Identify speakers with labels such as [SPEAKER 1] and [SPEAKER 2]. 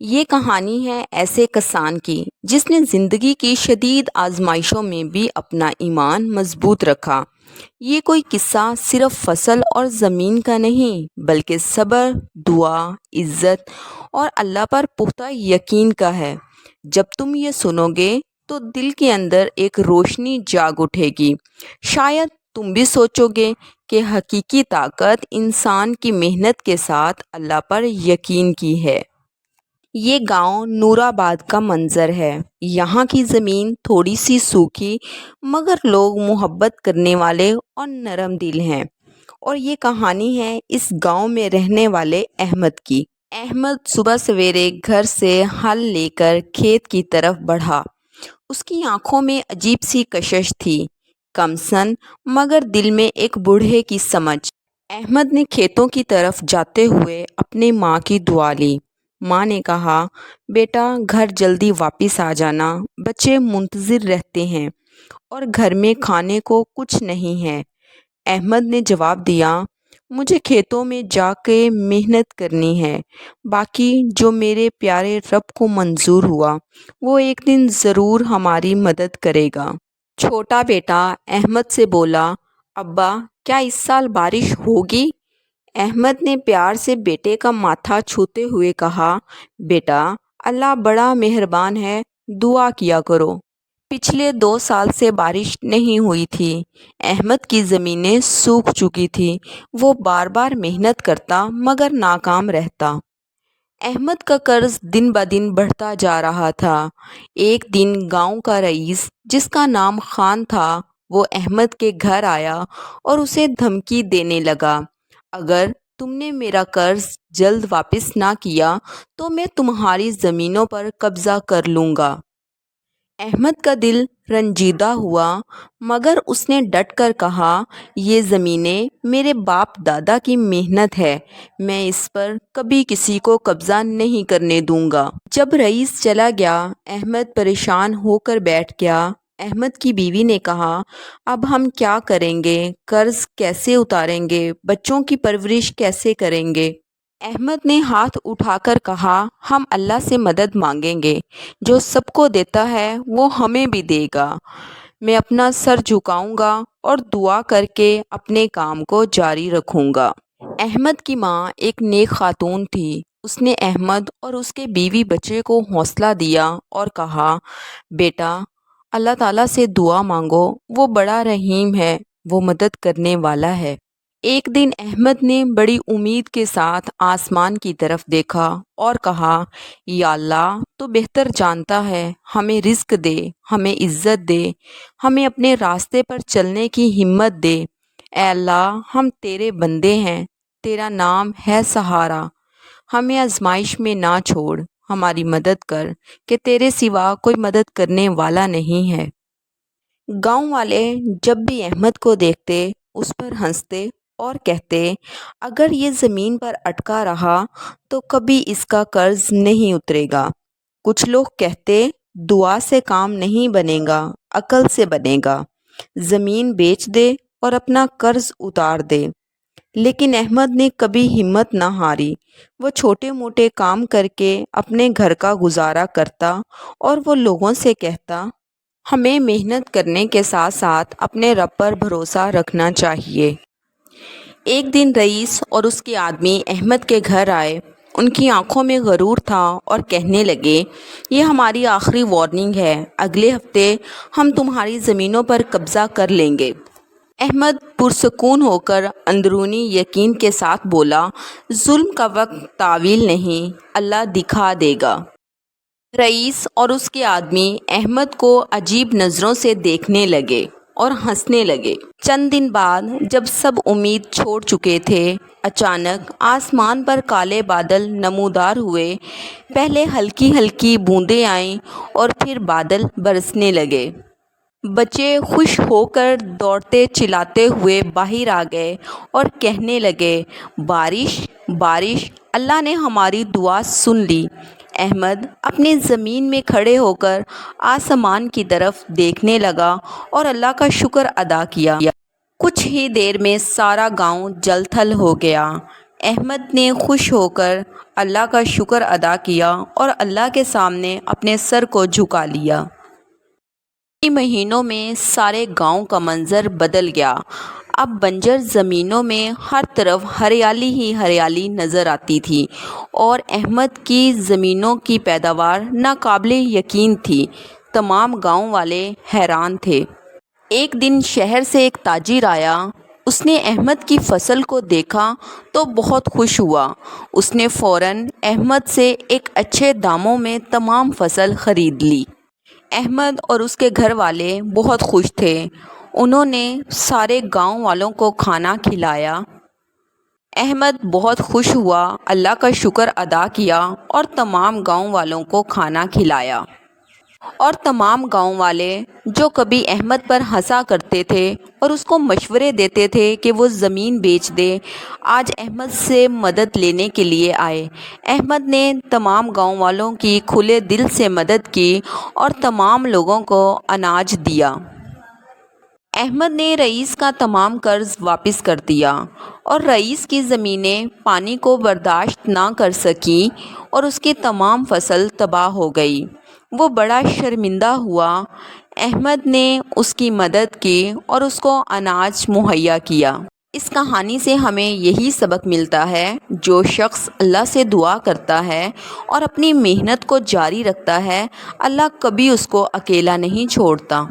[SPEAKER 1] یہ کہانی ہے ایسے کسان کی جس نے زندگی کی شدید آزمائشوں میں بھی اپنا ایمان مضبوط رکھا۔ یہ کوئی قصہ صرف فصل اور زمین کا نہیں بلکہ صبر، دعا، عزت اور اللہ پر پختہ یقین کا ہے۔ جب تم یہ سنو گے تو دل کے اندر ایک روشنی جاگ اٹھے گی۔ شاید تم بھی سوچو گے کہ حقیقی طاقت انسان کی محنت کے ساتھ اللہ پر یقین کی ہے۔ یہ گاؤں نور آباد کا منظر ہے۔ یہاں کی زمین تھوڑی سی سوکھی مگر لوگ محبت کرنے والے اور نرم دل ہیں۔ اور یہ کہانی ہے اس گاؤں میں رہنے والے احمد کی۔ احمد صبح سویرے گھر سے ہل لے کر کھیت کی طرف بڑھا۔ اس کی آنکھوں میں عجیب سی کشش تھی، کم سن مگر دل میں ایک بوڑھے کی سمجھ۔ احمد نے کھیتوں کی طرف جاتے ہوئے اپنی ماں کی دعا لی۔ ماں نے کہا، بیٹا گھر جلدی واپس آ جانا، بچے منتظر رہتے ہیں اور گھر میں کھانے کو کچھ نہیں ہے۔ احمد نے جواب دیا، مجھے کھیتوں میں جا کے محنت کرنی ہے، باقی جو میرے پیارے رب کو منظور ہوا وہ ایک دن ضرور ہماری مدد کرے گا۔ چھوٹا بیٹا احمد سے بولا، ابا کیا اس سال بارش ہوگی؟ احمد نے پیار سے بیٹے کا ماتھا چھوتے ہوئے کہا، بیٹا اللہ بڑا مہربان ہے، دعا کیا کرو۔ پچھلے 2 سال سے بارش نہیں ہوئی تھی۔ احمد کی زمینیں سوکھ چکی تھی۔ وہ بار بار محنت کرتا مگر ناکام رہتا۔ احمد کا قرض دن بدن بڑھتا جا رہا تھا۔ ایک دن گاؤں کا رئیس جس کا نام خان تھا وہ احمد کے گھر آیا اور اسے دھمکی دینے لگا، اگر تم نے میرا قرض جلد واپس نہ کیا تو میں تمہاری زمینوں پر قبضہ کر لوں گا۔ احمد کا دل رنجیدہ ہوا مگر اس نے ڈٹ کر کہا، یہ زمینیں میرے باپ دادا کی محنت ہے، میں اس پر کبھی کسی کو قبضہ نہیں کرنے دوں گا۔ جب رئیس چلا گیا احمد پریشان ہو کر بیٹھ گیا۔ احمد کی بیوی نے کہا، اب ہم کیا کریں گے؟ قرض کیسے اتاریں گے؟ بچوں کی پرورش کیسے کریں گے؟ احمد نے ہاتھ اٹھا کر کہا، ہم اللہ سے مدد مانگیں گے، جو سب کو دیتا ہے وہ ہمیں بھی دے گا۔ میں اپنا سر جھکاؤں گا اور دعا کر کے اپنے کام کو جاری رکھوں گا۔ احمد کی ماں ایک نیک خاتون تھی۔ اس نے احمد اور اس کے بیوی بچے کو حوصلہ دیا اور کہا، بیٹا اللہ تعالیٰ سے دعا مانگو، وہ بڑا رحیم ہے، وہ مدد کرنے والا ہے۔ ایک دن احمد نے بڑی امید کے ساتھ آسمان کی طرف دیکھا اور کہا، یا اللہ تو بہتر جانتا ہے، ہمیں رزق دے، ہمیں عزت دے، ہمیں اپنے راستے پر چلنے کی ہمت دے۔ اے اللہ ہم تیرے بندے ہیں، تیرا نام ہے سہارا، ہمیں آزمائش میں نہ چھوڑ، ہماری مدد کر کہ تیرے سوا کوئی مدد کرنے والا نہیں ہے۔ گاؤں والے جب بھی احمد کو دیکھتے اس پر ہنستے اور کہتے، اگر یہ زمین پر اٹکا رہا تو کبھی اس کا قرض نہیں اترے گا۔ کچھ لوگ کہتے، دعا سے کام نہیں بنے گا، عقل سے بنے گا، زمین بیچ دے اور اپنا قرض اتار دے۔ لیکن احمد نے کبھی ہمت نہ ہاری۔ وہ چھوٹے موٹے کام کر کے اپنے گھر کا گزارا کرتا اور وہ لوگوں سے کہتا، ہمیں محنت کرنے کے ساتھ ساتھ اپنے رب پر بھروسہ رکھنا چاہیے۔ ایک دن رئیس اور اس کے آدمی احمد کے گھر آئے۔ ان کی آنکھوں میں غرور تھا اور کہنے لگے، یہ ہماری آخری وارننگ ہے، اگلے ہفتے ہم تمہاری زمینوں پر قبضہ کر لیں گے۔ احمد پرسکون ہو کر اندرونی یقین کے ساتھ بولا، ظلم کا وقت طویل نہیں، اللہ دکھا دے گا۔ رئیس اور اس کے آدمی احمد کو عجیب نظروں سے دیکھنے لگے اور ہنسنے لگے۔ چند دن بعد جب سب امید چھوڑ چکے تھے، اچانک آسمان پر کالے بادل نمودار ہوئے۔ پہلے ہلکی ہلکی بوندیں آئیں اور پھر بادل برسنے لگے۔ بچے خوش ہو کر دوڑتے چلاتے ہوئے باہر آ گئے اور کہنے لگے، بارش بارش، اللہ نے ہماری دعا سن لی۔ احمد اپنی زمین میں کھڑے ہو کر آسمان کی طرف دیکھنے لگا اور اللہ کا شکر ادا کیا۔ کچھ ہی دیر میں سارا گاؤں جل تھل ہو گیا۔ احمد نے خوش ہو کر اللہ کا شکر ادا کیا اور اللہ کے سامنے اپنے سر کو جھکا لیا۔ کئی مہینوں میں سارے گاؤں کا منظر بدل گیا۔ اب بنجر زمینوں میں ہر طرف ہریالی ہی ہریالی نظر آتی تھی اور احمد کی زمینوں کی پیداوار ناقابل یقین تھی۔ تمام گاؤں والے حیران تھے۔ ایک دن شہر سے ایک تاجر آیا۔ اس نے احمد کی فصل کو دیکھا تو بہت خوش ہوا۔ اس نے فوراً احمد سے ایک اچھے داموں میں تمام فصل خرید لی۔ احمد اور اس کے گھر والے بہت خوش تھے۔ انہوں نے سارے گاؤں والوں کو کھانا کھلایا۔ احمد بہت خوش ہوا، اللہ کا شکر ادا کیا اور تمام گاؤں والوں کو کھانا کھلایا۔ اور تمام گاؤں والے جو کبھی احمد پر ہنسا کرتے تھے اور اس کو مشورے دیتے تھے کہ وہ زمین بیچ دے، آج احمد سے مدد لینے کے لیے آئے۔ احمد نے تمام گاؤں والوں کی کھلے دل سے مدد کی اور تمام لوگوں کو اناج دیا۔ احمد نے رئیس کا تمام قرض واپس کر دیا اور رئیس کی زمینیں پانی کو برداشت نہ کر سکیں اور اس کی تمام فصل تباہ ہو گئی۔ وہ بڑا شرمندہ ہوا۔ احمد نے اس کی مدد کی اور اس کو اناج مہیا کیا۔ اس کہانی سے ہمیں یہی سبق ملتا ہے، جو شخص اللہ سے دعا کرتا ہے اور اپنی محنت کو جاری رکھتا ہے، اللہ کبھی اس کو اکیلا نہیں چھوڑتا۔